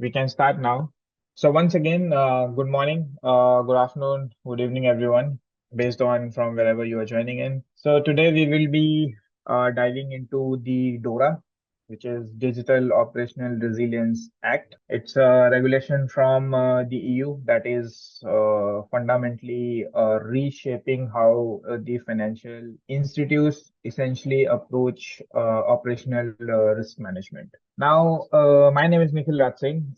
we can start now. So once again, good morning, good afternoon, good evening, everyone, based on from wherever you are joining in. So today we will be diving into the DORA, which is Digital Operational Resilience Act. It's a regulation from the EU that is fundamentally reshaping how the financial institutes essentially approach operational risk management. Now, my name is Nikhil Raj Singh.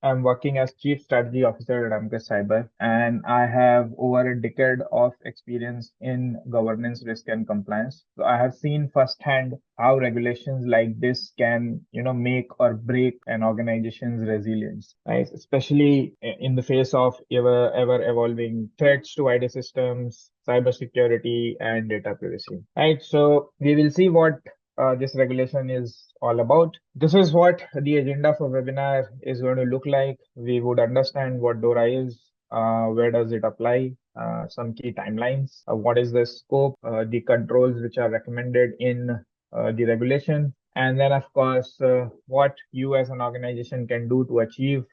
I'm working as Chief Strategy Officer at Ampcus Cyber, and I have over a decade of experience in governance, risk, and compliance. So I have seen firsthand how regulations like this can, make or break an organization's resilience, right? Especially in the face of ever evolving threats to IT systems, cybersecurity, and data privacy, right? So we will see what this regulation is all about. This is what the agenda for webinar is going to look like. We would understand what DORA is, where does it apply, some key timelines, what is the scope, the controls which are recommended in the regulation, and then of course what you as an organization can do to achieve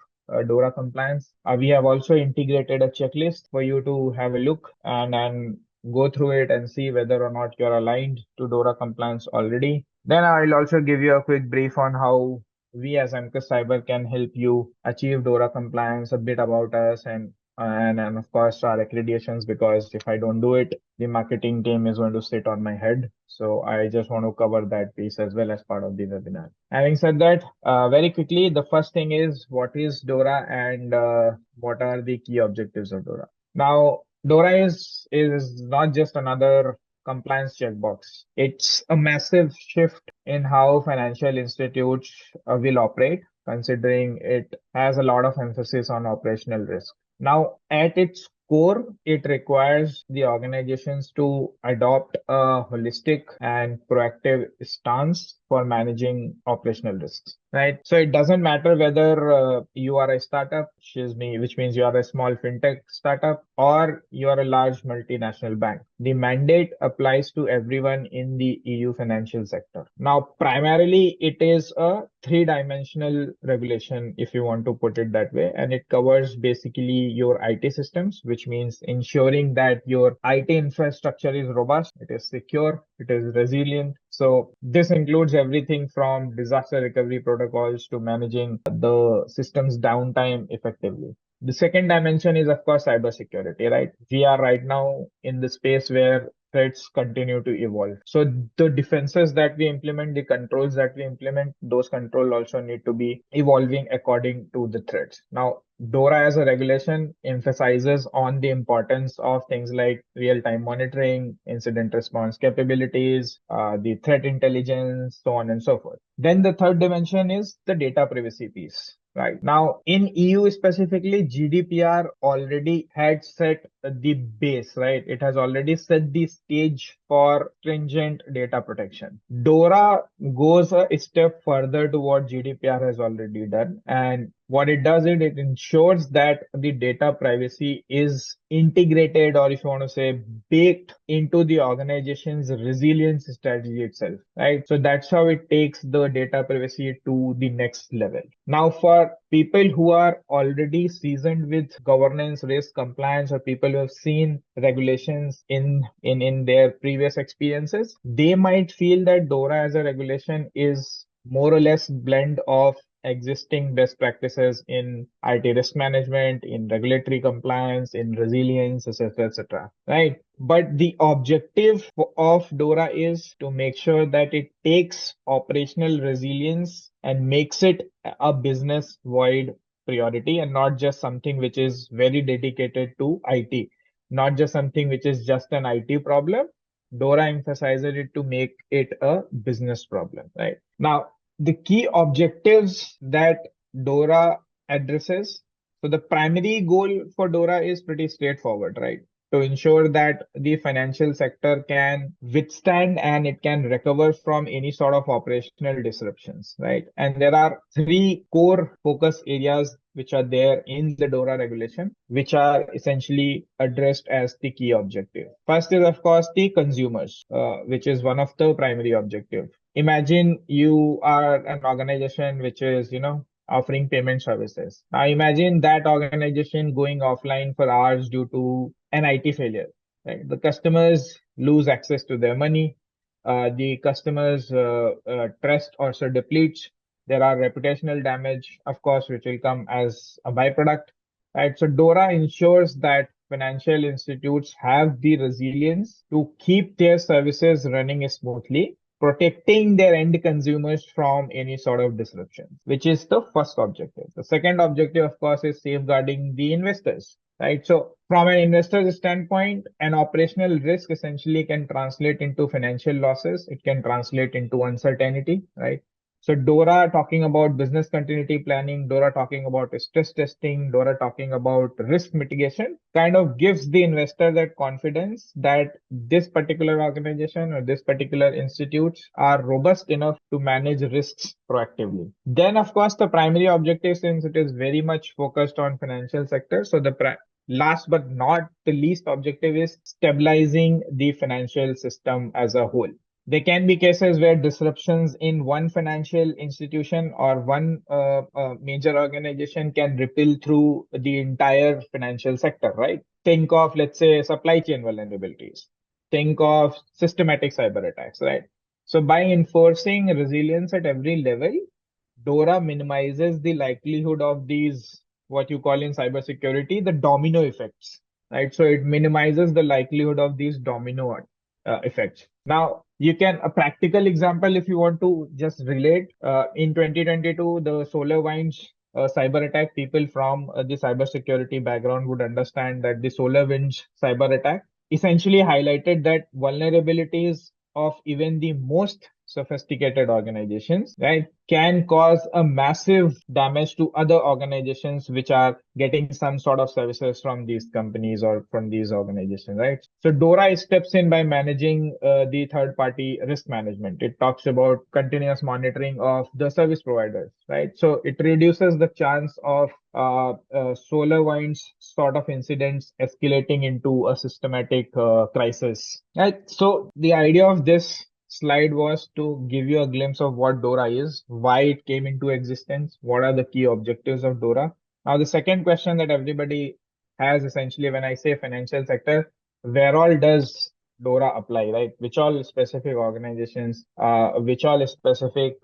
DORA compliance. We have also integrated a checklist for you to have a look and go through it and see whether or not you're aligned to DORA compliance already. Then I'll also give you a quick brief on how we as Ampcus Cyber can help you achieve DORA compliance, a bit about us, and of course our accreditations, because if I don't do it, the marketing team is going to sit on my head. So I just want to cover that piece as well as part of the webinar. Having said that, very quickly, the first thing is what is DORA and what are the key objectives of DORA? Now, DORA is not just another compliance checkbox. It's a massive shift in how financial institutes will operate, considering it has a lot of emphasis on operational risk. Now, at its core, it requires the organizations to adopt a holistic and proactive stance for managing operational risks, right? So it doesn't matter whether you are a startup, which means you are a small fintech startup, or you are a large multinational bank. The mandate applies to everyone in the EU financial sector. Now, primarily, it is a three-dimensional regulation, if you want to put it that way, and it covers basically your IT systems, which means ensuring that your IT infrastructure is robust, it is secure, it is resilient. So this includes everything from disaster recovery protocols to managing the system's downtime effectively. The second dimension is, of course, cybersecurity, right? We are right now in the space where threats continue to evolve. So the defenses that we implement, the controls that we implement, those controls also need to be evolving according to the threats. Now, DORA as a regulation emphasizes on the importance of things like real-time monitoring, incident response capabilities, the threat intelligence, so on and so forth. Then the third dimension is the data privacy piece. Right. Now, in EU specifically, GDPR already had set the base, right? It has already set the stage for stringent data protection. DORA goes a step further to what GDPR has already done. And what it does is it ensures that the data privacy is integrated, or if you want to say baked into the organization's resilience strategy itself, right? So that's how it takes the data privacy to the next level. Now, for people who are already seasoned with governance, risk, compliance, or people who have seen regulations in their previous experiences, they might feel that DORA as a regulation is more or less blend of existing best practices in IT risk management, in regulatory compliance, in resilience, etc., etc. Right? But the objective of DORA is to make sure that it takes operational resilience and makes it a business-wide priority and not just something which is very dedicated to IT, not just something which is just an IT problem. DORA emphasizes it to make it a business problem, right? Now, the key objectives that DORA addresses. So the primary goal for DORA is pretty straightforward, right? To ensure that the financial sector can withstand and it can recover from any sort of operational disruptions, right? And there are three core focus areas which are there in the DORA regulation, which are essentially addressed as the key objective. First is, of course, the consumers, which is one of the primary objectives. Imagine you are an organization which is, offering payment services. Now imagine that organization going offline for hours due to an IT failure. Right? The customers lose access to their money. The customers' trust also depletes. There are reputational damage, of course, which will come as a byproduct. Right? So DORA ensures that financial institutes have the resilience to keep their services running smoothly, protecting their end consumers from any sort of disruption, which is the first objective. The second objective, of course, is safeguarding the investors. Right. So from an investor's standpoint, an operational risk essentially can translate into financial losses. It can translate into uncertainty, right? So DORA talking about business continuity planning, DORA talking about stress testing, DORA talking about risk mitigation kind of gives the investor that confidence that this particular organization or this particular institutes are robust enough to manage risks proactively. Then, of course, the primary objective, since it is very much focused on financial sector, so the last but not the least objective is stabilizing the financial system as a whole. There can be cases where disruptions in one financial institution or one major organization can ripple through the entire financial sector, right? Think of, let's say, supply chain vulnerabilities. Think of systematic cyber attacks, right? So by enforcing resilience at every level, DORA minimizes the likelihood of these, what you call in cybersecurity, the domino effects, right? So it minimizes the likelihood of these domino effects. Now, you can, a practical example, if you want to just relate, in 2022, the SolarWinds cyber attack, people from the cybersecurity background would understand that the SolarWinds cyber attack essentially highlighted that vulnerabilities of even the most sophisticated organizations, right, can cause a massive damage to other organizations which are getting some sort of services from these companies or from these organizations, right? So DORA steps in by managing the third party risk management. It talks about continuous monitoring of the service providers, right? So it reduces the chance of SolarWinds sort of incidents escalating into a systematic crisis, right? So the idea of this slide was to give you a glimpse of what DORA is, why it came into existence, what are the key objectives of DORA. Now, the second question that everybody has essentially when I say financial sector, where all does DORA apply, right? Which all specific organizations, which all specific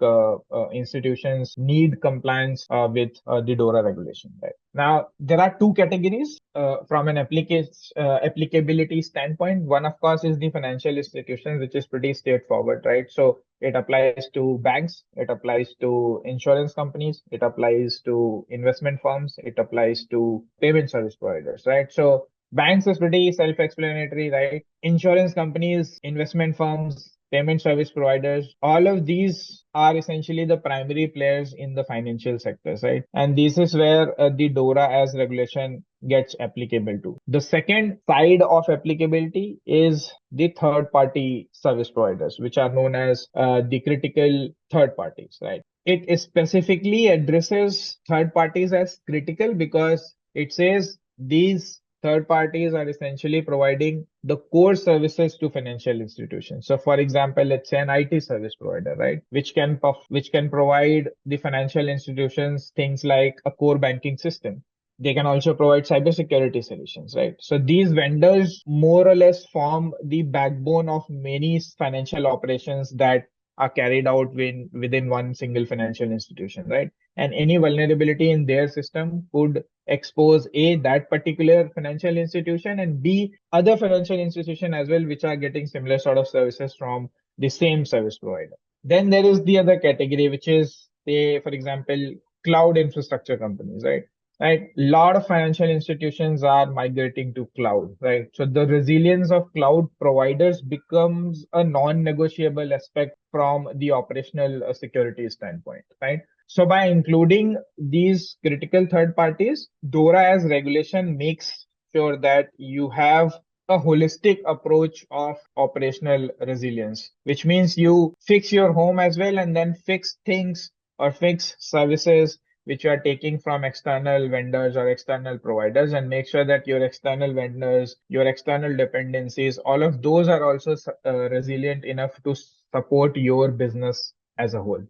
institutions need compliance with the DORA regulation, right? Now, there are two categories from an applicability standpoint. One, of course, is the financial institutions, which is pretty straightforward, right? So it applies to banks, it applies to insurance companies, it applies to investment firms, it applies to payment service providers, right? So banks is pretty self-explanatory, right? Insurance companies, investment firms, payment service providers, all of these are essentially the primary players in the financial sectors, right? And this is where the DORA as regulation gets applicable to. The second side of applicability is the third party service providers, which are known as the critical third parties, right? It specifically addresses third parties as critical because it says these third parties are essentially providing the core services to financial institutions. So, for example, let's say an IT service provider, right, which can provide the financial institutions things like a core banking system. They can also provide cybersecurity solutions, right? So these vendors more or less form the backbone of many financial operations that are carried out within one single financial institution, right? And any vulnerability in their system could expose A, that particular financial institution, and B, other financial institution as well, which are getting similar sort of services from the same service provider. Then there is the other category, which is, say, for example, cloud infrastructure companies, right? Right. A lot of financial institutions are migrating to cloud, right? So the resilience of cloud providers becomes a non-negotiable aspect from the operational security standpoint, right? So by including these critical third parties, DORA as regulation makes sure that you have a holistic approach of operational resilience, which means you fix your home as well and then fix things or fix services which you are taking from external vendors or external providers, and make sure that your external vendors, your external dependencies, all of those are also resilient enough to support your business as a whole.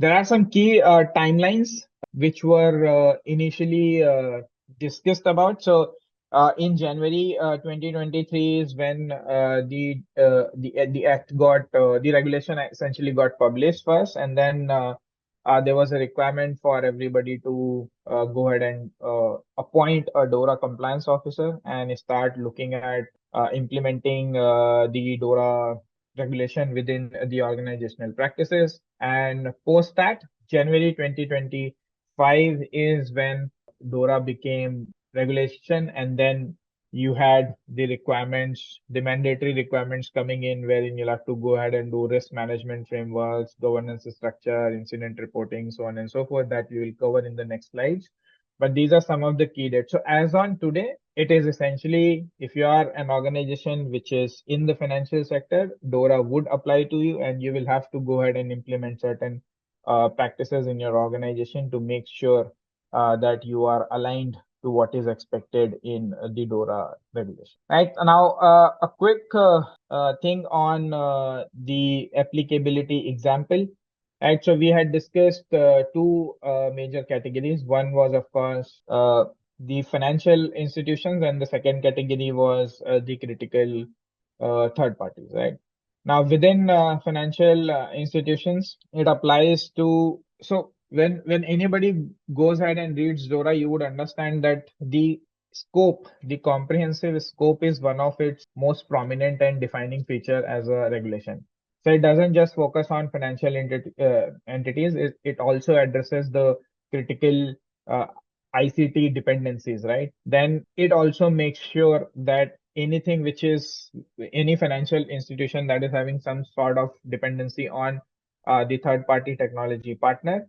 There are some key timelines which were initially discussed about. So, in January 2023 is when the act got the regulation essentially got published first, and then there was a requirement for everybody to go ahead and appoint a DORA compliance officer and start looking at implementing the DORA regulation within the organizational practices. And post that, January 2025 is when DORA became regulation, and then you had the requirements, the mandatory requirements coming in, wherein you'll have to go ahead and do risk management frameworks, governance structure, incident reporting, so on and so forth, that we will cover in the next slides. But these are some of the key dates. So as on today, it is essentially, if you are an organization which is in the financial sector, DORA would apply to you, and you will have to go ahead and implement certain practices in your organization to make sure that you are aligned to what is expected in the DORA regulation. Right now, a quick thing on the applicability example. Right, so we had discussed two major categories. One was, of course, the financial institutions, and the second category was the critical third parties, right? Now, within financial institutions, it applies to, so when anybody goes ahead and reads DORA, you would understand that the scope, the comprehensive scope, is one of its most prominent and defining feature as a regulation. So it doesn't just focus on financial entities, it also addresses the critical uh, ICT dependencies, right? Then it also makes sure that anything which is any financial institution that is having some sort of dependency on the third party technology partner,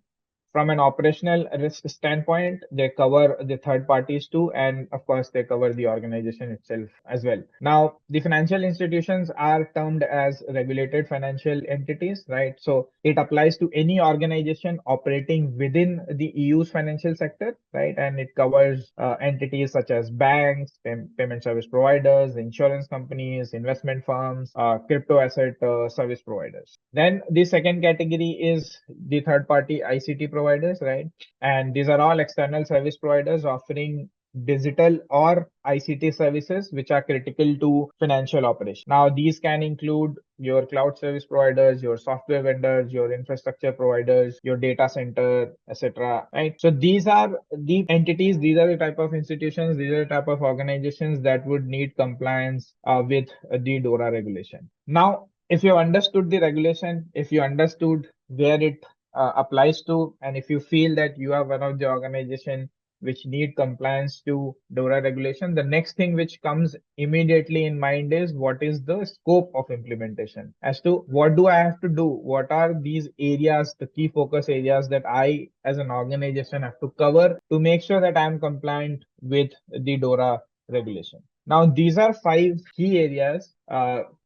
from an operational risk standpoint, they cover the third parties too, and of course, they cover the organization itself as well. Now, the financial institutions are termed as regulated financial entities, right? So it applies to any organization operating within the EU's financial sector, right? And it covers entities such as banks, payment service providers, insurance companies, investment firms, crypto asset service providers. Then the second category is the third party ICT providers, right? And these are all external service providers offering digital or ICT services which are critical to financial operations. Now, these can include your cloud service providers, your software vendors, your infrastructure providers, your data center, etc. Right? So these are the entities, these are the type of institutions, these are the type of organizations that would need compliance with the DORA regulation. Now, if you understood the regulation, if you understood where it applies to, and if you feel that you are one of the organization which need compliance to DORA regulation, the next thing which comes immediately in mind is what is the scope of implementation, as to what do I have to do, what are these areas, the key focus areas that I as an organization have to cover to make sure that I am compliant with the DORA regulation. Now, these are five key areas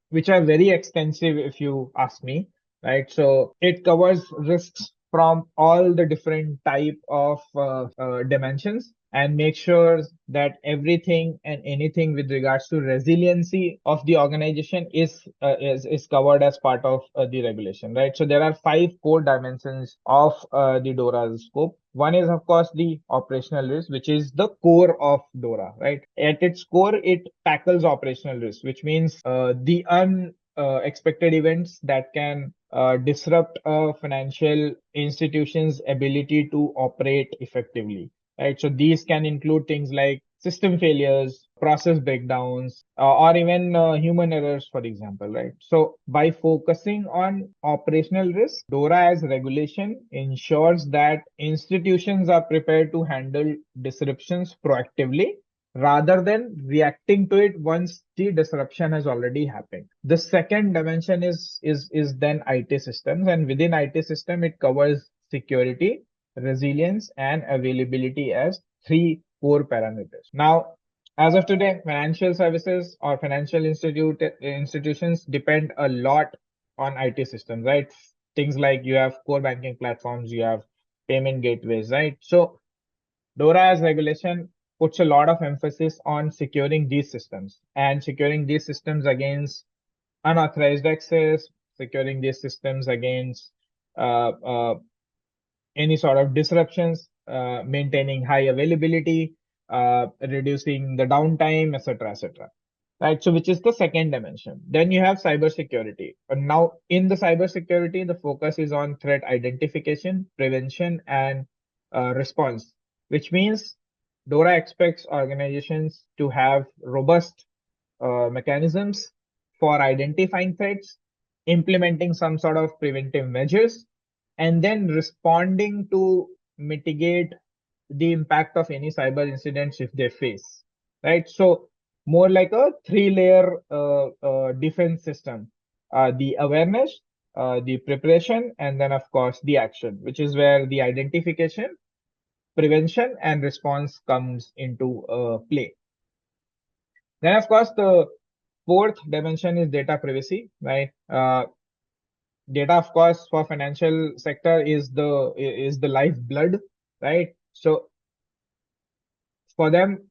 which are very extensive if you ask me, right? So it covers risks from all the different type of dimensions, and make sure that everything and anything with regards to resiliency of the organization is covered as part of the regulation, right? So there are five core dimensions of the DORA scope. One is, of course, the operational risk, which is the core of DORA, right? At its core, it tackles operational risk, which means the unexpected events that can disrupt a financial institution's ability to operate effectively, right? So these can include things like system failures, process breakdowns, or even human errors, for example, right? So by focusing on operational risk, DORA as regulation ensures that institutions are prepared to handle disruptions proactively rather than reacting to it once the disruption has already happened. The second dimension is then IT systems, and within IT system it covers security, resilience, and availability as three core parameters. Now, as of today, financial services or financial institutions depend a lot on IT systems, right? Things like you have core banking platforms, you have payment gateways, right? So DORA's regulation puts a lot of emphasis on securing these systems and securing these systems against unauthorized access, securing these systems against uh, uh, any sort of disruptions, maintaining high availability, reducing the downtime, etc., etc. Right. So, which is the second dimension. Then you have cybersecurity. And now, in the cybersecurity, the focus is on threat identification, prevention, and response, which means DORA expects organizations to have robust mechanisms for identifying threats, implementing some sort of preventive measures, and then responding to mitigate the impact of any cyber incidents if they face. Right. So, more like a three-layer defense system: the awareness, the preparation, and then, of course, the action, which is where the identification, prevention, and response comes into play. Then, of course, the fourth dimension is data privacy, right? Data, of course, for financial sector is the lifeblood, right? So for them,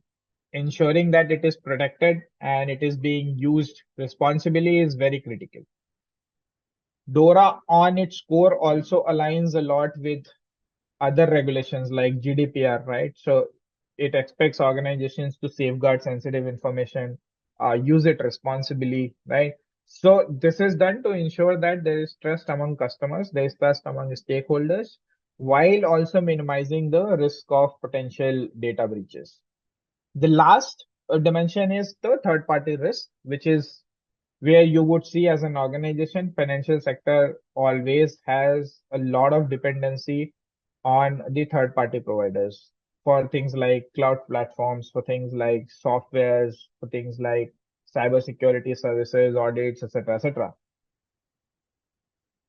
ensuring that it is protected and it is being used responsibly is very critical. DORA on its core also aligns a lot with other regulations like GDPR, right? So it expects organizations to safeguard sensitive information, use it responsibly, right? So this is done to ensure that there is trust among customers, there is trust among stakeholders, while also minimizing the risk of potential data breaches. The last dimension is the third party risk, which is where you would see as an organization, financial sector always has a lot of dependency on the third party providers for things like cloud platforms, for things like softwares, for things like cybersecurity services, audits, etc., etc.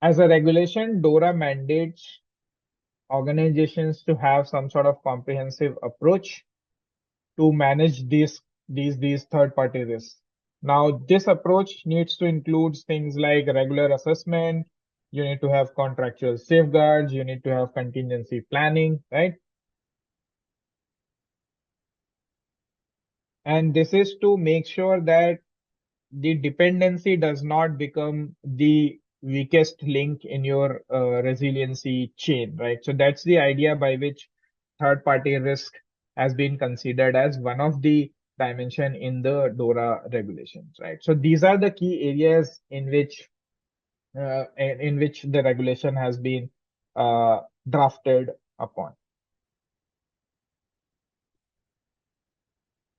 As a regulation, DORA mandates organizations to have some sort of comprehensive approach to manage these third party risks. Now, this approach needs to include things like regular assessment. You need to have contractual safeguards. You need to have contingency planning, right? And this is to make sure that the dependency does not become the weakest link in your resiliency chain, right? So that's the idea by which third party risk has been considered as one of the dimension in the DORA regulations, right? So these are the key areas in which the regulation has been drafted upon.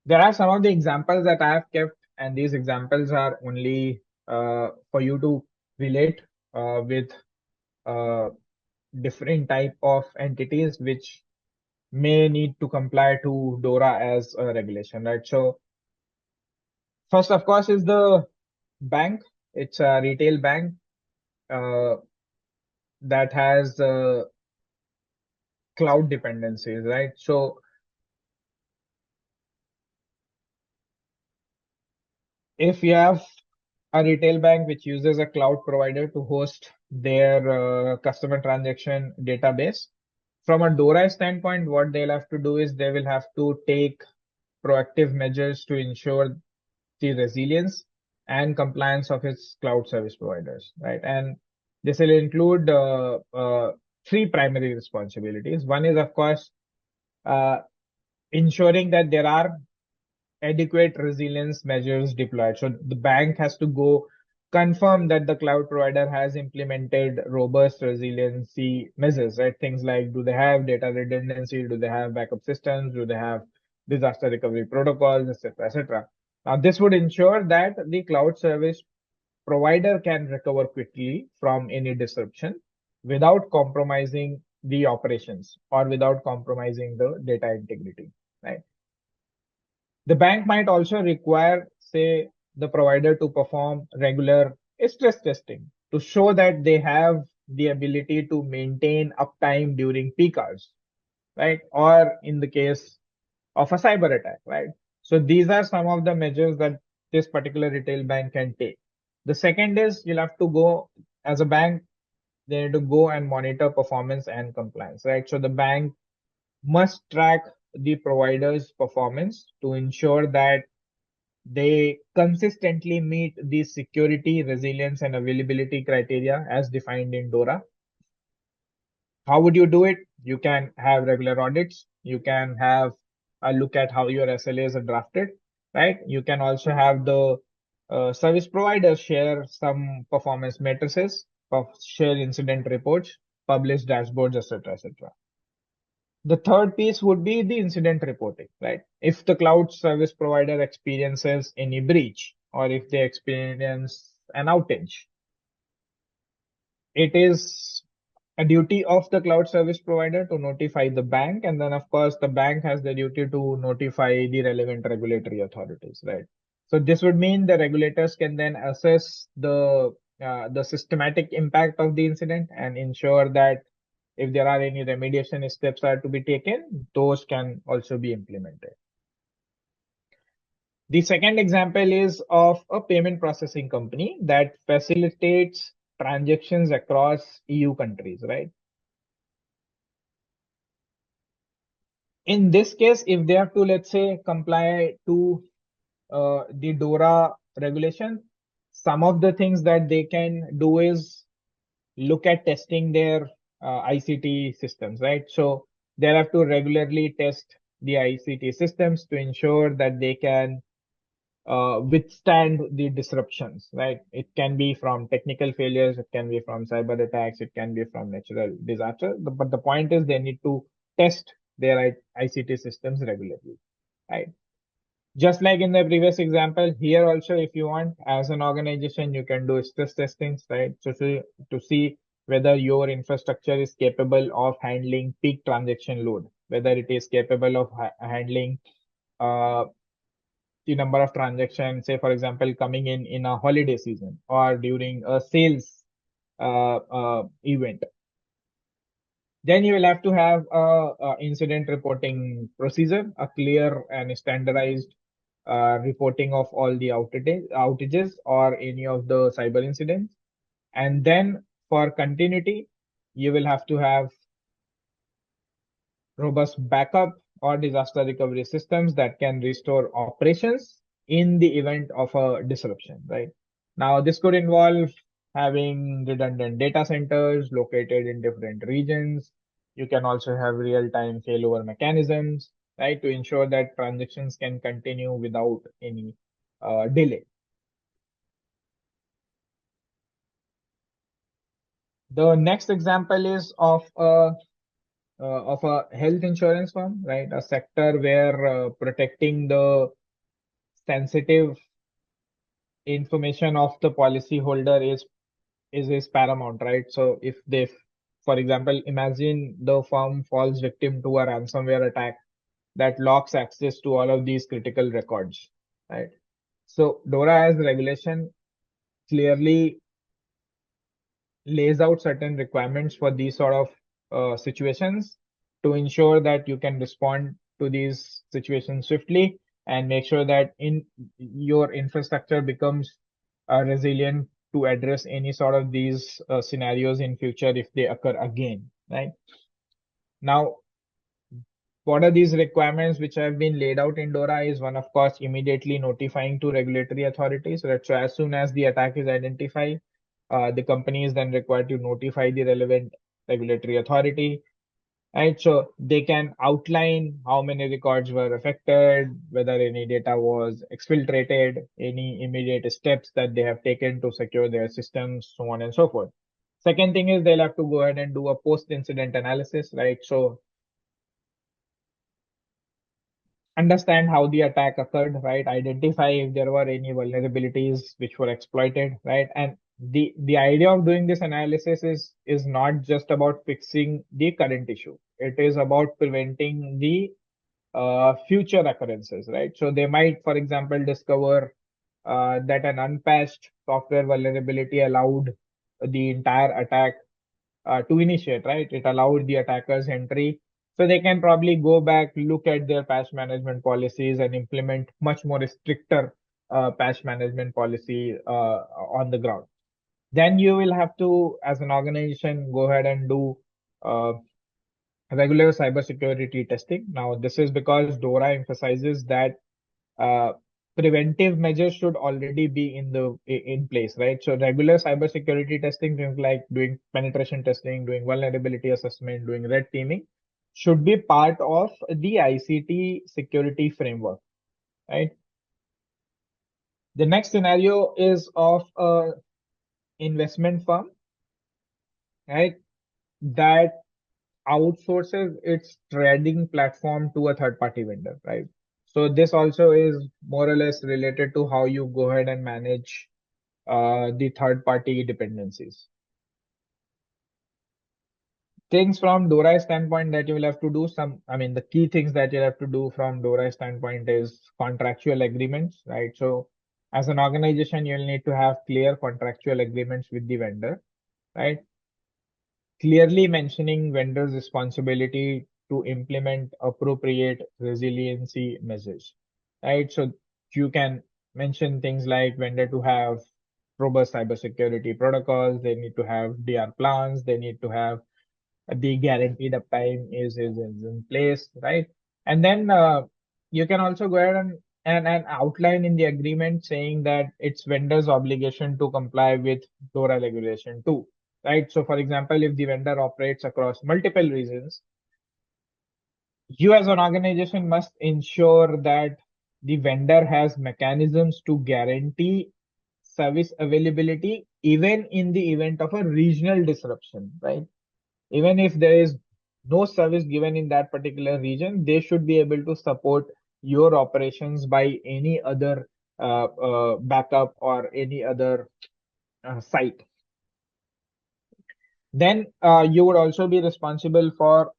There are some of the examples that I have kept, and these examples are only for you to relate with uh, different type of entities which may need to comply to DORA as a regulation, right? So first, of course, is the bank. It's a retail bank uh, that has cloud dependencies, right? So if you have a retail bank which uses a cloud provider to host their customer transaction database, from a DORA standpoint, what they'll have to do is they will have to take proactive measures to ensure the resilience and compliance of its cloud service providers, right? And this will include three primary responsibilities. One is, of course, uh, ensuring that there are adequate resilience measures deployed. So the bank has to go confirm that the cloud provider has implemented robust resiliency measures, right? Things like, do they have data redundancy? Do they have backup systems? Do they have disaster recovery protocols, etc., etc. Now, this would ensure that the cloud service provider can recover quickly from any disruption without compromising the operations or without compromising the data integrity, right? The bank might also require, say, the provider to perform regular stress testing to show that they have the ability to maintain uptime during peak hours, right? Or in the case of a cyber attack, right? So these are some of the measures that this particular retail bank can take. The second is you'll have to go as a bank, they need to go and monitor performance and compliance, right? So the bank must track the provider's performance to ensure that they consistently meet the security, resilience, and availability criteria as defined in DORA. How would you do it? You can have regular audits. You can have a look at how your SLAs are drafted, right? You can also have the service providers share some performance matrices, share incident reports, publish dashboards, etc., etc. The third piece would be the incident reporting, right? If the cloud service provider experiences any breach or if they experience an outage, it is a duty of the cloud service provider to notify the bank. And then, of course, the bank has the duty to notify the relevant regulatory authorities, right? So this would mean the regulators can then assess the systematic impact of the incident and ensure that if there are any remediation steps are to be taken, those can also be implemented. The second example is of a payment processing company that facilitates transactions across EU countries, right? In this case, if they have to, let's say, comply to the DORA regulation, some of the things that they can do is look at testing their ICT systems, right? So they have to regularly test the ICT systems to ensure that they can withstand the disruptions, right? It can be from technical failures, it can be from cyber attacks, it can be from natural disaster. But the point is they need to test their ICT systems regularly, right? Just like in the previous example, here also, if you want, as an organization, you can do stress testings, right? So to see whether your infrastructure is capable of handling peak transaction load, whether it is capable of handling uh, the number of transactions, say, for example, coming in a holiday season or during a sales event. Then you will have to have a incident reporting procedure, a clear and standardized reporting of all the outages or any of the cyber incidents. And then for continuity, you will have to have robust backup or disaster recovery systems that can restore operations in the event of a disruption, right? Now, this could involve having redundant data centers located in different regions. You can also have real-time failover mechanisms, right, to ensure that transactions can continue without any delay. The next example is of a health insurance firm, right? A sector where protecting the sensitive information of the policyholder is paramount, right? So if they, for example, imagine the firm falls victim to a ransomware attack that locks access to all of these critical records, right? So DORA as regulation clearly lays out certain requirements for these sort of situations to ensure that you can respond to these situations swiftly and make sure that in your infrastructure becomes resilient to address any sort of these scenarios in future if they occur again, right? Now, what are these requirements which have been laid out in DORA is one, of course, immediately notifying to regulatory authorities, right? So as soon as the attack is identified, the company is then required to notify the relevant regulatory authority, right? So they can outline how many records were affected, whether any data was exfiltrated, any immediate steps that they have taken to secure their systems, so on and so forth. Second thing is they'll have to go ahead and do a post-incident analysis, right? So understand how the attack occurred, right? Identify if there were any vulnerabilities which were exploited, right? And the idea of doing this analysis is not just about fixing the current issue. It is about preventing the future occurrences, right? So they might, for example, discover that an unpatched software vulnerability allowed the entire attack to initiate, right? It allowed the attackers entry. So they can probably go back, look at their patch management policies and implement much more stricter patch management policy on the ground. Then you will have to, as an organization, go ahead and do uh, regular cybersecurity testing. Now, this is because DORA emphasizes that uh, preventive measures should already be in place, right? So regular cybersecurity testing, things like doing penetration testing, doing vulnerability assessment, doing red teaming, should be part of the ICT security framework, right? The next scenario is of a investment firm, right, that outsources its trading platform to a third party vendor, right? So this also is more or less related to how you go ahead and manage the third party dependencies. Things from DORA standpoint that you will have to do the key things that you'll have to do from DORA standpoint is contractual agreements, right? So as an organization, you'll need to have clear contractual agreements with the vendor, right? Clearly mentioning vendors' responsibility to implement appropriate resiliency measures, right? So you can mention things like vendor to have robust cybersecurity protocols, they need to have DR plans, they need to have the guaranteed uptime is in place, right? And then you can also go ahead and outline in the agreement saying that it's vendor's obligation to comply with DORA regulation too, right? So for example, if the vendor operates across multiple regions, you as an organization must ensure that the vendor has mechanisms to guarantee service availability even in the event of a regional disruption, right? Even if there is no service given in that particular region, they should be able to support your operations by any other backup or any other site. Then you would also be responsible for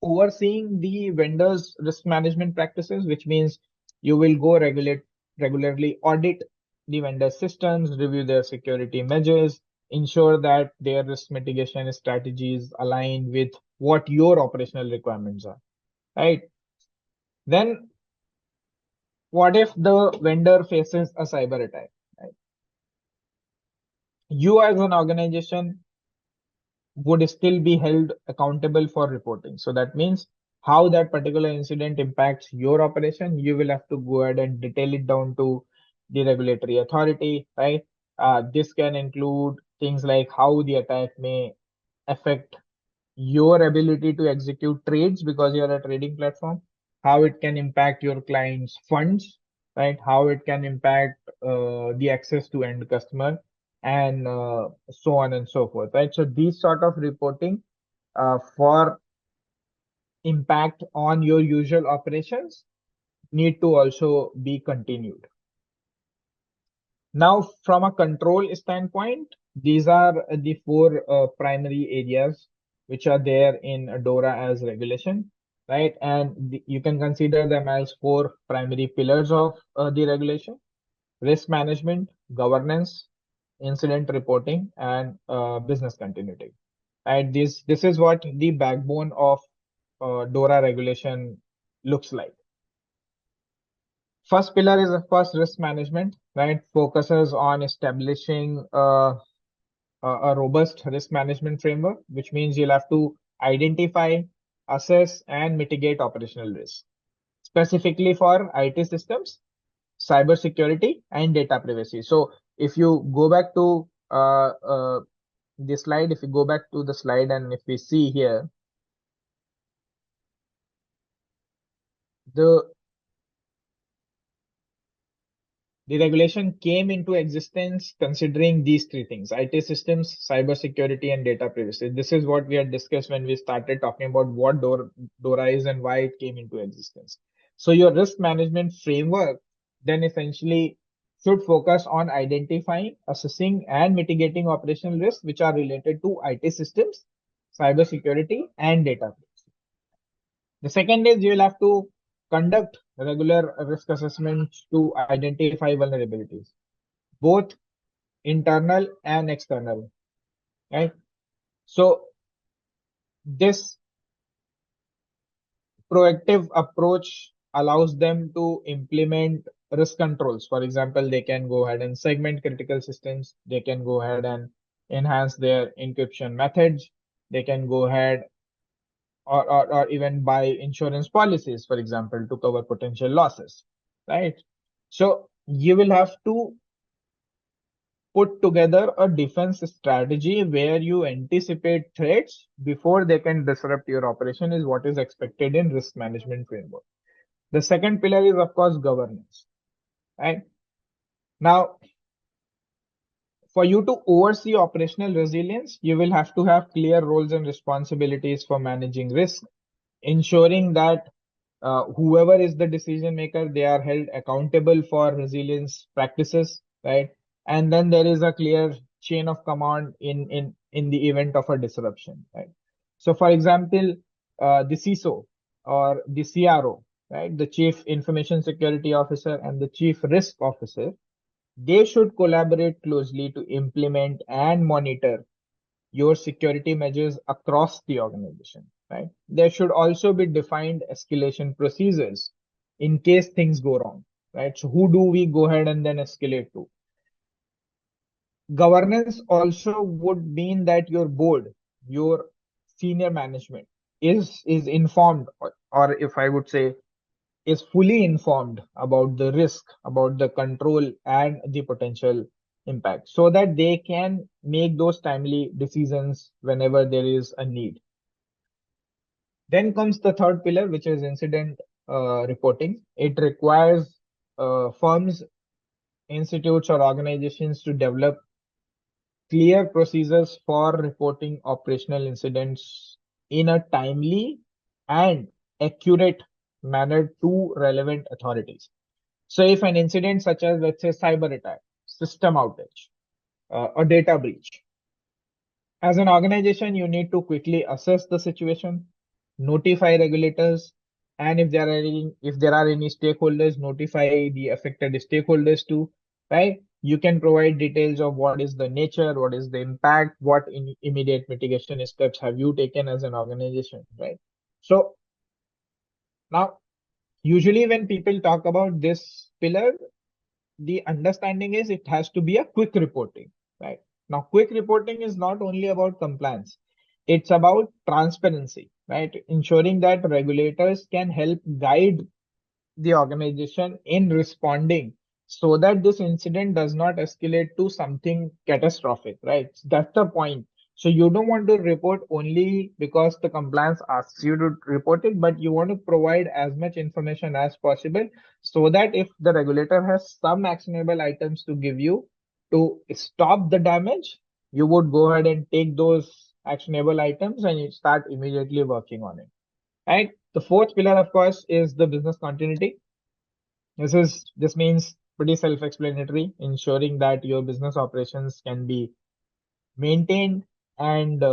overseeing the vendors' risk management practices, which means you will go regularly audit the vendor systems, review their security measures, ensure that their risk mitigation strategies align with what your operational requirements are, right? Then what if the vendor faces a cyber attack, right? You as an organization would still be held accountable for reporting. So that means how that particular incident impacts your operation, you will have to go ahead and detail it down to the regulatory authority, right? This can include things like how the attack may affect your ability to execute trades because you're a trading platform, how it can impact your clients' funds, right? How it can impact the access to end customer and so on and so forth, right? So these sort of reporting for impact on your usual operations need to also be continued. Now, from a control standpoint, these are the four primary areas which are there in DORA as regulation, right? And you can consider them as four primary pillars of the regulation: risk management, governance, incident reporting, and business continuity. Right? This is what the backbone of DORA regulation looks like. First pillar is, of course, risk management, right? Focuses on establishing a robust risk management framework, which means you'll have to identify, assess, and mitigate operational risk, specifically for IT systems, cybersecurity, and data privacy. So if you go back to the slide, if you go back to the slide and if we see here, the The regulation came into existence considering these three things: IT systems, cybersecurity, and data privacy. This is what we had discussed when we started talking about what DORA is and why it came into existence. So your risk management framework then essentially should focus on identifying, assessing, and mitigating operational risks which are related to IT systems, cybersecurity, and data privacy. The second is you'll have to conduct regular risk assessments to identify vulnerabilities, both internal and external, right? So this proactive approach allows them to implement risk controls. For example, they can go ahead and segment critical systems. They can go ahead and enhance their encryption methods. They can go ahead or even buy insurance policies, for example, to cover potential losses, right? So you will have to put together a defense strategy where you anticipate threats before they can disrupt your operation is what is expected in risk management framework. The second pillar is, of course, governance. Right? Now, for you to oversee operational resilience, you will have to have clear roles and responsibilities for managing risk, ensuring that whoever is the decision maker, they are held accountable for resilience practices, right? And then there is a clear chain of command in the event of a disruption, right? So, for example, the CISO or the CRO, right, the Chief Information Security Officer and the Chief Risk Officer, they should collaborate closely to implement and monitor your security measures across the organization, right? There should also be defined escalation procedures in case things go wrong, right? So who do we go ahead and then escalate to? Governance also would mean that your board, your senior management is informed, or if I would say is fully informed about the risk, about the control and the potential impact so that they can make those timely decisions whenever there is a need. Then comes the third pillar, which is incident reporting. It requires firms, institutes, or organizations to develop clear procedures for reporting operational incidents in a timely and accurate manner to relevant authorities. So if an incident such as, let's say, cyber attack, system outage, or data breach, as an organization, you need to quickly assess the situation, notify regulators, and if there are any stakeholders, notify the affected stakeholders too, right? You can provide details of what is the nature, what is the impact, what immediate mitigation steps have you taken as an organization, right? So now, usually when people talk about this pillar, the understanding is it has to be a quick reporting, right? Now, quick reporting is not only about compliance, it's about transparency, right? Ensuring that regulators can help guide the organization in responding so that this incident does not escalate to something catastrophic, right? That's the point. So you don't want to report only because the compliance asks you to report it, but you want to provide as much information as possible so that if the regulator has some actionable items to give you to stop the damage, you would go ahead and take those actionable items and you start immediately working on it. Right? The fourth pillar, of course, is the business continuity. This means pretty self-explanatory, ensuring that your business operations can be maintained and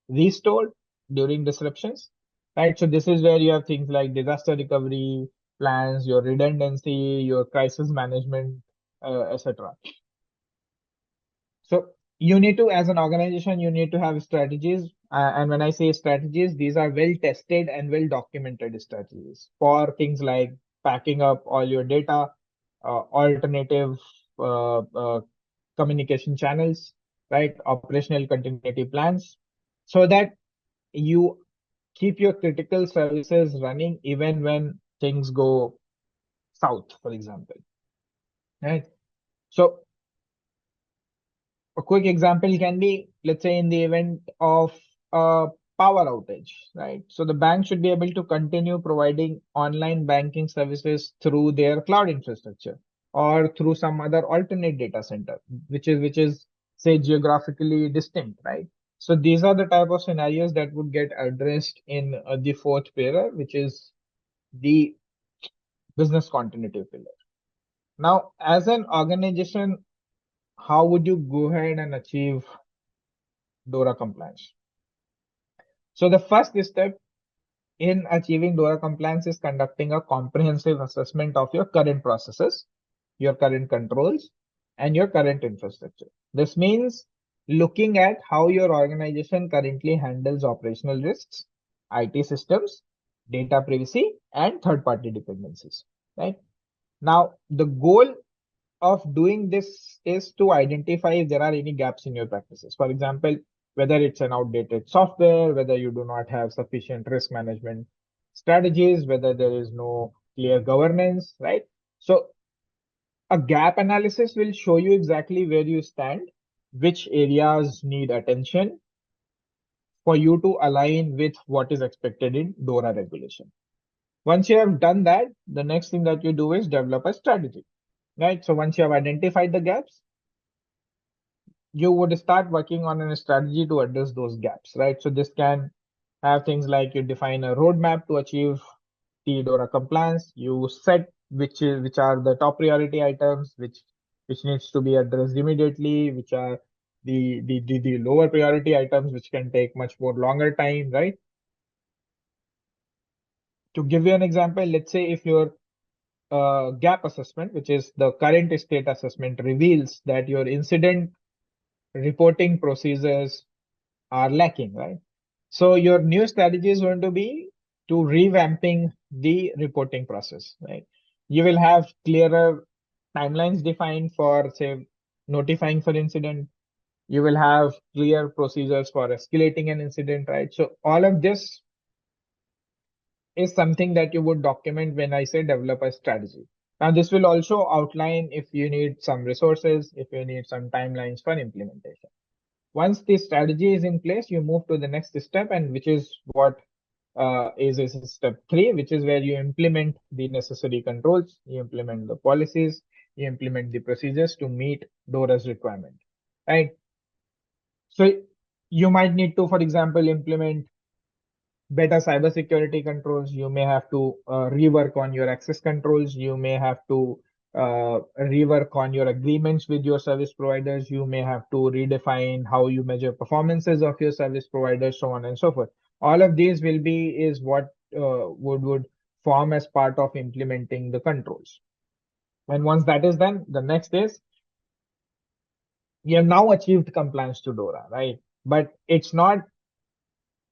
restored during disruptions. Right. So this is where you have things like disaster recovery plans, your redundancy, your crisis management, etc. So you need to, as an organization, you need to have strategies. And when I say strategies, these are well tested and well documented strategies for things like backing up all your data, alternative communication channels, right? Operational continuity plans, so that you keep your critical services running even when things go south, for example, right? So a quick example can be, let's say, in the event of a power outage, right? So the bank should be able to continue providing online banking services through their cloud infrastructure or through some other alternate data center, which is say geographically distinct, right? So these are the type of scenarios that would get addressed in the fourth pillar, which is the business continuity pillar. Now, as an organization, how would you go ahead and achieve DORA compliance? So the first step in achieving DORA compliance is conducting a comprehensive assessment of your current processes, your current controls, and your current infrastructure. This means looking at how your organization currently handles operational risks, IT systems, data privacy, and third-party dependencies. Right? Now, the goal of doing this is to identify if there are any gaps in your practices. For example, whether it's an outdated software, whether you do not have sufficient risk management strategies, whether there is no clear governance, right? So A gap analysis will show you exactly where you stand, which areas need attention for you to align with what is expected in DORA regulation. Once you have done that, the next thing that you do is develop a strategy, right? So once you have identified the gaps, you would start working on a strategy to address those gaps, right? So this can have things like you define a roadmap to achieve the DORA compliance. You set which are the top priority items which needs to be addressed immediately, which are the lower priority items which can take much more longer time, right? To give you an example, let's say if your gap assessment, which is the current state assessment, reveals that your incident reporting procedures are lacking, right? So your new strategy is going to be to revamping the reporting process, right? You will have clearer timelines defined for, say, notifying for incident. You will have clear procedures for escalating an incident, right? So all of this is something that you would document when I say develop a strategy. Now, this will also outline if you need some resources, if you need some timelines for implementation. Once the strategy is in place, you move to the next step, and which is what is step 3, which is where you implement the necessary controls, you implement the policies, you implement the procedures to meet DORA's requirement, right? So you might need to, for example, implement better cybersecurity controls. You may have to rework on your access controls. You may have to rework on your agreements with your service providers. You may have to redefine how you measure performances of your service providers, so on and so forth. All of these will be is what would form as part of implementing the controls. And once that is done, the next is you have now achieved compliance to DORA, right? But it's not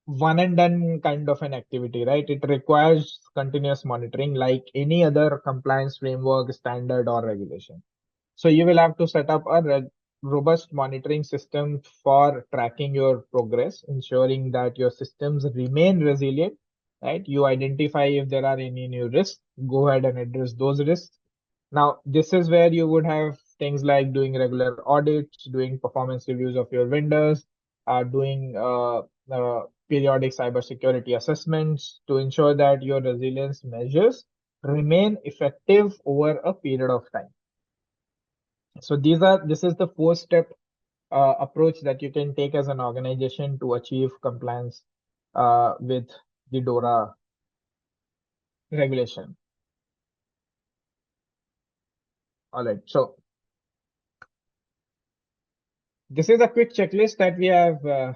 one and done kind of an activity, right? It requires continuous monitoring like any other compliance framework, standard, or regulation. So you will have to set up a robust monitoring system for tracking your progress, ensuring that your systems remain resilient, right? You identify if there are any new risks, go ahead and address those risks. Now, this is where you would have things like doing regular audits, doing performance reviews of your vendors, doing periodic cybersecurity assessments to ensure that your resilience measures remain effective over a period of time. So this is the 4-step approach that you can take as an organization to achieve compliance with the DORA regulation. All right, so this is a quick checklist that we have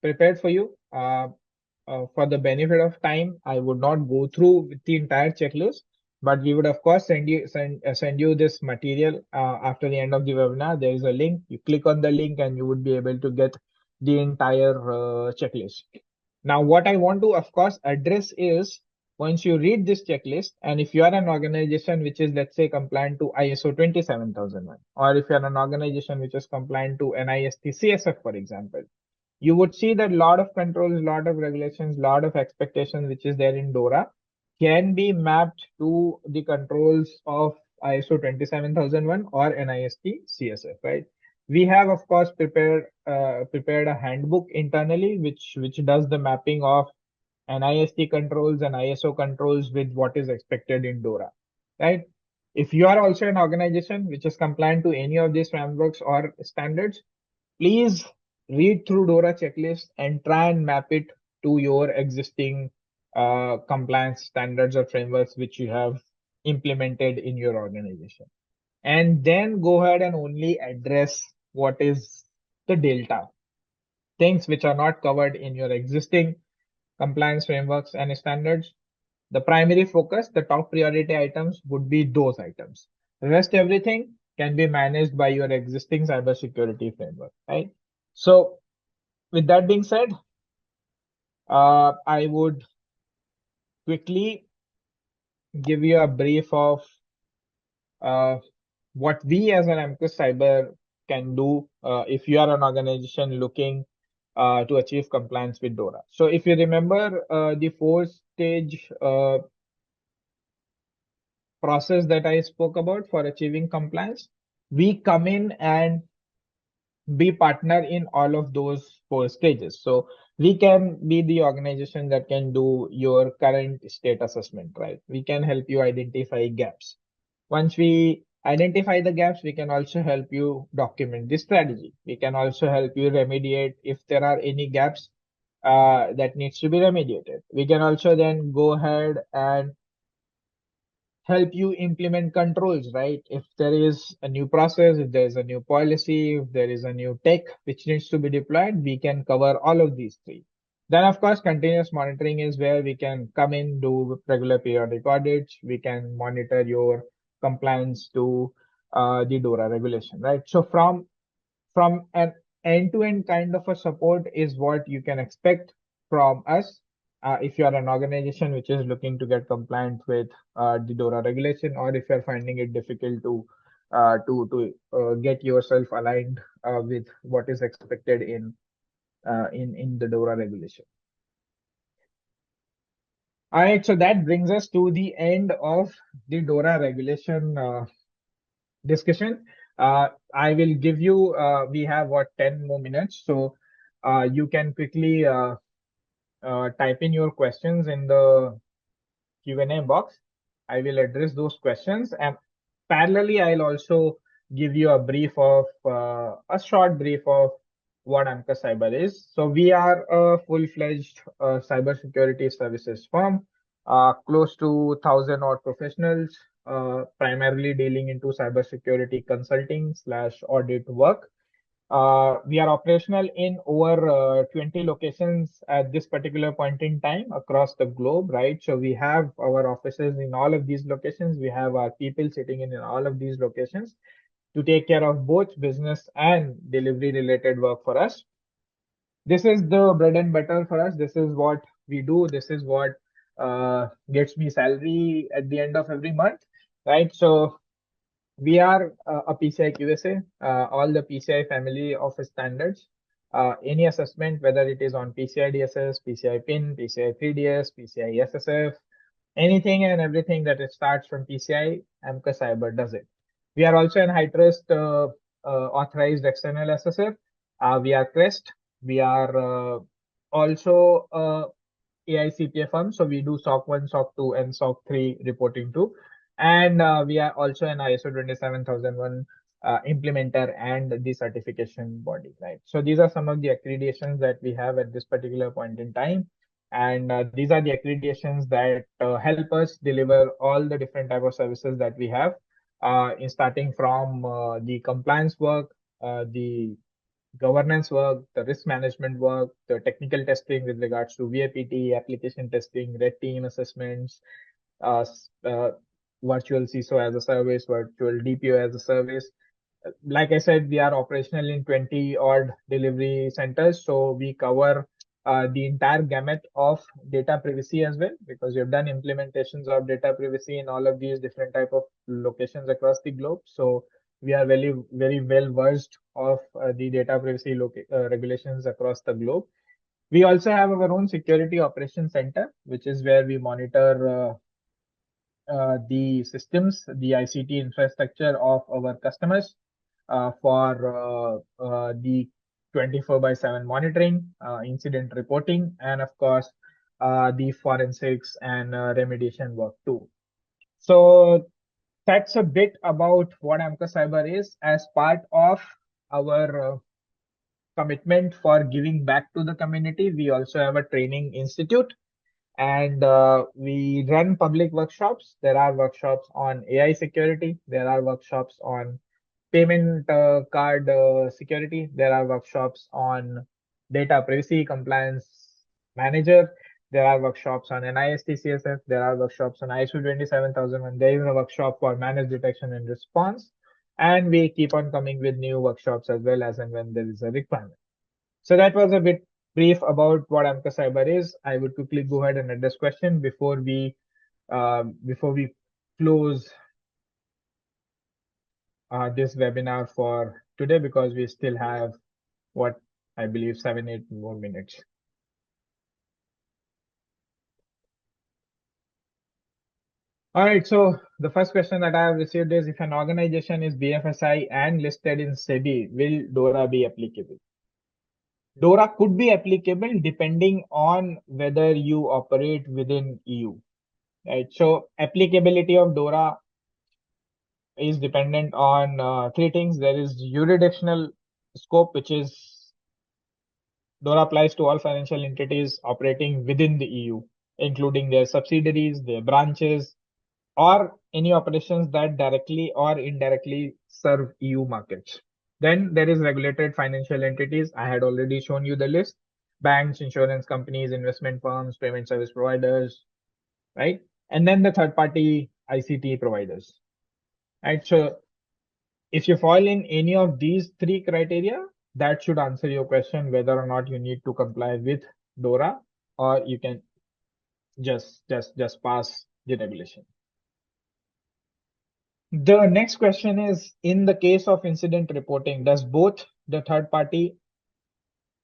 prepared for you. For the benefit of time, I would not go through with the entire checklist, but we would of course send you this material after the end of the webinar. There is a link. You click on the link, and you would be able to get the entire checklist. Now, what I want to, of course, address is once you read this checklist, and if you are an organization which is, let's say, compliant to ISO 27001, or if you are an organization which is compliant to NIST CSF, for example, you would see that a lot of controls, a lot of regulations, a lot of expectations which is there in DORA can be mapped to the controls of ISO 27001 or NIST CSF, right? We have, of course, prepared a handbook internally which does the mapping of NIST controls and ISO controls with what is expected in DORA, right? If you are also an organization which is compliant to any of these frameworks or standards, please read through DORA checklist and try and map it to your existing compliance standards or frameworks which you have implemented in your organization. And then go ahead and only address what is the delta, things which are not covered in your existing compliance frameworks and standards. The primary focus, the top priority items would be those items. The rest everything can be managed by your existing cybersecurity framework, right? So with that being said, I would quickly give you a brief of what we as an Ampcus Cyber can do if you are an organization looking to achieve compliance with DORA. So if you remember the 4-stage process that I spoke about for achieving compliance, we come in and be partner in all of those four stages. So we can be the organization that can do your current state assessment, right? We can help you identify gaps. Once we identify the gaps, we can also help you document the strategy. We can also help you remediate if there are any gaps that needs to be remediated. We can also then go ahead and help you implement controls, right? If there is a new process, if there is a new policy, if there is a new tech which needs to be deployed, we can cover all of these three. Then, of course, continuous monitoring is where we can come in, do regular periodic audits. We can monitor your compliance to the DORA regulation, right? So from an end-to-end kind of a support is what you can expect from us if you are an organization which is looking to get compliant with the DORA regulation, or if you're finding it difficult to get yourself aligned with what is expected in the DORA regulation. All right, so that brings us to the end of the DORA regulation discussion. I will give you, we have what, 10 more minutes. So you can quickly type in your questions in the Q&A box. I will address those questions, and parallelly, I'll also give you a brief of, a short brief of what Ampcus Cyber is. So we are a full-fledged cybersecurity services firm, close to 1,000 odd professionals, primarily dealing into cybersecurity consulting slash audit work. We are operational in over 20 locations at this particular point in time across the globe, right? So we have our offices in all of these locations. We have our people sitting in all of these locations to take care of both business and delivery related work for us. This is the bread and butter for us. This is what we do. This is what gets me salary at the end of every month, right? So we are a PCI QSA, all the PCI family of standards. Any assessment, whether it is on PCI DSS, PCI PIN, PCI 3DS, PCI SSF, anything and everything that it starts from PCI, Ampcus Cyber does it. We are also an high trust authorized external assessor. We are CREST. We are also AICPA firm. So we do SOC 1, SOC 2, and SOC 3 reporting too. And we are also an ISO 27001 implementer and the certification body, right? So these are some of the accreditations that we have at this particular point in time. And these are the accreditations that help us deliver all the different type of services that we have, in starting from the compliance work, the governance work, the risk management work, the technical testing with regards to VAPT, application testing, red team assessments, uh, virtual CISO as a service, virtual DPO as a service. Like I said, we are operational in 20 odd delivery centers. So we cover the entire gamut of data privacy as well, because we've done implementations of data privacy in all of these different type of locations across the globe. So we are very, very well versed of the data privacy regulations across the globe. We also have our own security operations center, which is where we monitor the systems, the ICT infrastructure of our customers for the 24/7 monitoring, incident reporting, and of course, the forensics and remediation work too. So that's a bit about what Ampcus Cyber is. As part of our commitment for giving back to the community, we also have a training institute, and we run public workshops. There are workshops on AI security. There are workshops on payment card security. There are workshops on data privacy compliance manager. There are workshops on NIST CSF. There are workshops on ISO 27001. There is a workshop for managed detection and response. And we keep on coming with new workshops as well as and when there is a requirement. So that was a bit brief about what Ampcus Cyber is. I would quickly go ahead and address question before we close this webinar for today, because we still have what I believe 7-8 more minutes. All right, so the first question that I have received is if an organization is BFSI and listed in SEBI, will DORA be applicable? DORA could be applicable depending on whether you operate within EU, right? So applicability of DORA is dependent on three things. There is jurisdictional scope, which is DORA applies to all financial entities operating within the EU, including their subsidiaries, their branches, or any operations that directly or indirectly serve EU markets. Then there is regulated financial entities. I had already shown you the list. Banks, insurance companies, investment firms, payment service providers, right? And then the third party ICT providers, right? So if you fall in any of these three criteria, that should answer your question whether or not you need to comply with DORA or you can just pass the regulation. The next question is, in the case of incident reporting, does both the third party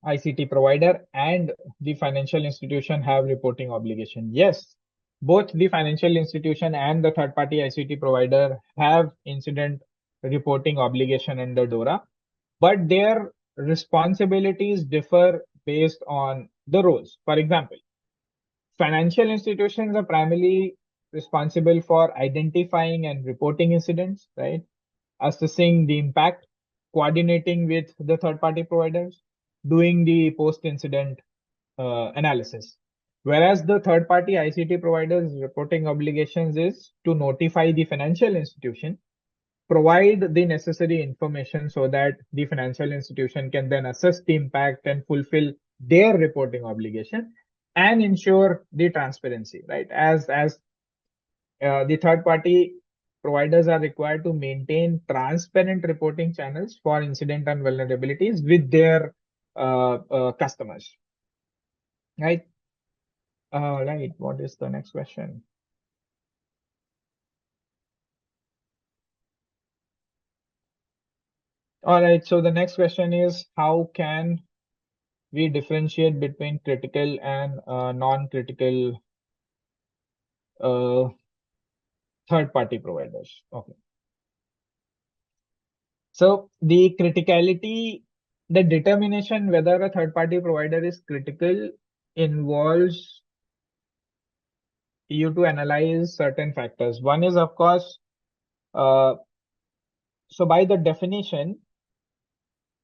ICT provider and the financial institution have reporting obligation? Yes, both the financial institution and the third party ICT provider have incident reporting obligation under DORA, but their responsibilities differ based on the roles. For example, financial institutions are primarily responsible for identifying and reporting incidents, right? Assessing the impact, coordinating with the third party providers, doing the post incident analysis. Whereas the third party ICT providers reporting obligations is to notify the financial institution, provide the necessary information so that the financial institution can then assess the impact and fulfill their reporting obligation and ensure the transparency, right? As the third party providers are required to maintain transparent reporting channels for incident and vulnerabilities with their customers, right? Right. What is the next question? All right. So the next question is, how can we differentiate between critical and non-critical third-party providers? Okay. So the criticality, the determination whether a third-party provider is critical involves you to analyze certain factors. One is, of course, so by the definition,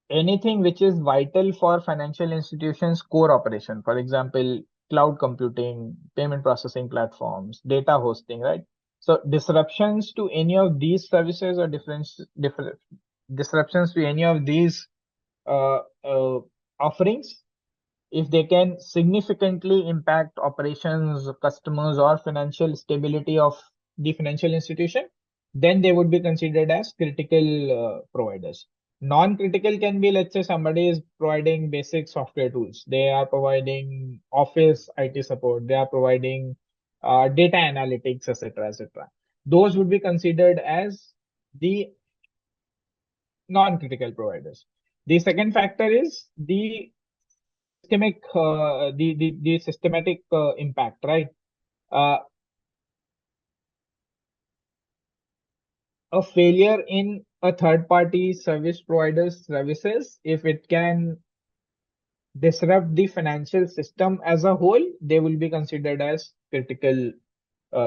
anything which is vital for financial institutions' core operation, for example, cloud computing, payment processing platforms, data hosting, right? So disruptions to any of these services or different disruptions to any of these uh, uh, offerings, if they can significantly impact operations, customers, or financial stability of the financial institution, then they would be considered as critical providers. Non-critical can be, let's say, somebody is providing basic software tools. They are providing office IT support. They are providing data analytics, etc., etc. Those would be considered as the non-critical providers. The second factor is the the systematic impact, right? Uh, a failure in a third party service provider's services, if it can disrupt the financial system as a whole, they will be considered as critical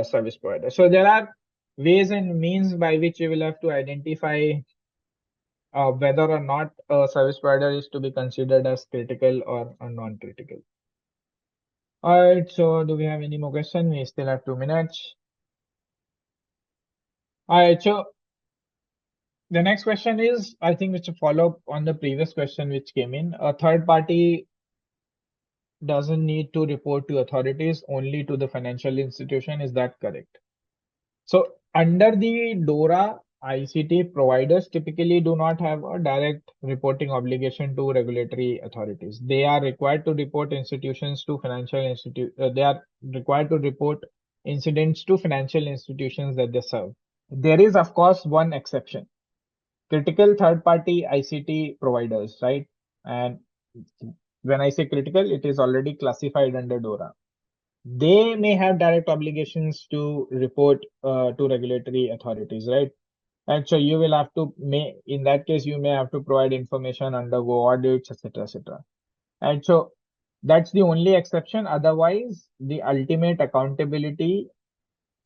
service provider. So there are ways and means by which you will have to identify whether or not a service provider is to be considered as critical or non-critical. All right, so do we have any more questions? We still have 2 minutes. All right, so the next question is, I think it's a follow-up on the previous question which came in. A third party doesn't need to report to authorities, only to the financial institution. Is that correct? So under the DORA, ICT providers typically do not have a direct reporting obligation to regulatory authorities. They are required to report institutions to financial they are required to report incidents to financial institutions that they serve. There is, of course, one exception. Critical third-party ICT providers, right? And when I say critical, it is already classified under DORA. they may have direct obligations to report to regulatory authorities, right? And so you will have to in that case, you may have to provide information, undergo audits, etc., etc. And so that's the only exception. Otherwise, the ultimate accountability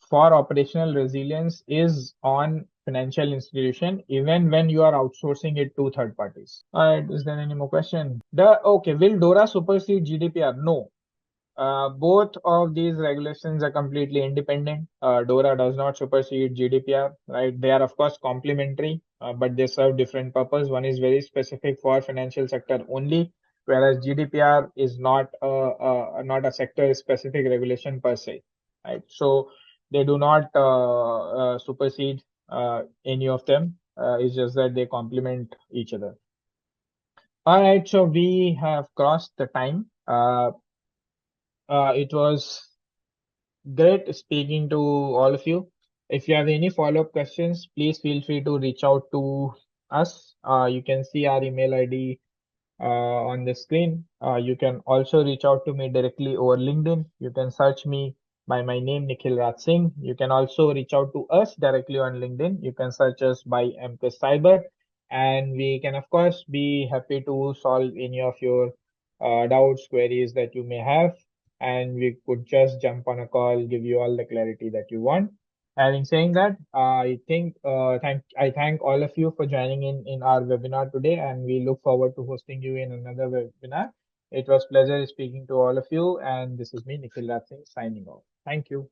for operational resilience is on financial institution, even when you are outsourcing it to third parties. All right, is there any more question? Okay, will DORA supersede GDPR? No. Both of these regulations are completely independent. DORA does not supersede GDPR, right? They are of course complementary, but they serve different purpose. One is very specific for financial sector only, whereas GDPR is not a sector specific regulation per se, right? So they do not supersede any of them. It's just that they complement each other. All right, so we have crossed the time. It was great speaking to all of you. If you have any follow-up questions, please feel free to reach out to us. You can see our email ID on the screen. You can also reach out to me directly over LinkedIn. You can search me by my name, Nikhil Raj Singh. You can also reach out to us directly on LinkedIn. You can search us by Ampcus Cyber, and we can, of course, be happy to solve any of your doubts, queries that you may have, and we could just jump on a call, give you all the clarity that you want. Having saying that, I thank all of you for joining in our webinar today, and we look forward to hosting you in another webinar. It was pleasure speaking to all of you, and this is me, Nikhil Raj Singh, signing off. Thank you.